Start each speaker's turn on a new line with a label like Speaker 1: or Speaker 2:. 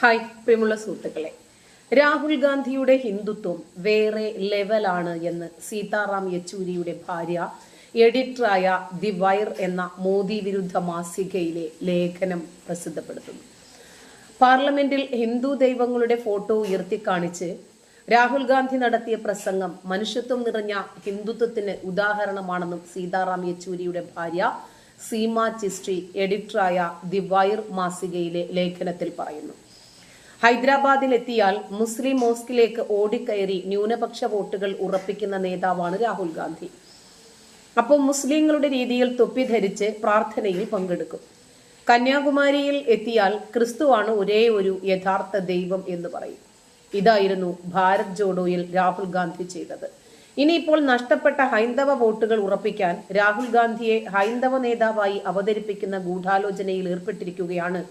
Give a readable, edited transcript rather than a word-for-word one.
Speaker 1: Hi പ്രിയമുള്ള സുഹൃത്തുക്കളെ, രാഹുൽ ഗാന്ധിയുടെ ഹിന്ദുത്വം വേറെ ലെവലാണ് എന്ന് സീതാറാം യെച്ചൂരിയുടെ ഭാര്യ എഡിറ്ററായ ദി വയർ എന്ന മോദി വിരുദ്ധ മാസികയിലെ ലേഖനം പ്രസിദ്ധപ്പെടുത്തുന്നു. പാർലമെന്റിൽ ഹിന്ദു ദൈവങ്ങളുടെ ഫോട്ടോ ഉയർത്തിക്കാണിച്ച് രാഹുൽ ഗാന്ധി നടത്തിയ പ്രസംഗം മനുഷ്യത്വം നിറഞ്ഞ ഹിന്ദുത്വത്തിന് ഉദാഹരണമാണെന്നും സീതാറാം യെച്ചൂരിയുടെ ഭാര്യ സീമ ചിസ്റ്റി എഡിറ്ററായ ദി വയർ മാസികയിലെ ലേഖനത്തിൽ പറയുന്നു. ഹൈദരാബാദിൽ എത്തിയാൽ മുസ്ലിം മോസ്കിലേക്ക് ഓടിക്കയറി ന്യൂനപക്ഷ വോട്ടുകൾ ഉറപ്പിക്കുന്ന നേതാവാണ് രാഹുൽ ഗാന്ധി. അപ്പോൾ മുസ്ലിങ്ങളുടെ രീതിയിൽ തൊപ്പി ധരിച്ച് പ്രാർത്ഥനയിൽ പങ്കെടുക്കും. കന്യാകുമാരിയിൽ എത്തിയാൽ ക്രിസ്തുവാണ് ഒരേ ഒരു യഥാർത്ഥ ദൈവം എന്ന് പറയും. ഇതായിരുന്നു ഭാരത് ജോഡോയിൽ രാഹുൽ ഗാന്ധി ചെയ്തത്. ഇനിയിപ്പോൾ നഷ്ടപ്പെട്ട ഹൈന്ദവ വോട്ടുകൾ ഉറപ്പിക്കാൻ രാഹുൽ ഗാന്ധിയെ ഹൈന്ദവ നേതാവായി അവതരിപ്പിക്കുന്ന ഗൂഢാലോചനയിൽ ഏർപ്പെട്ടിരിക്കുകയാണ്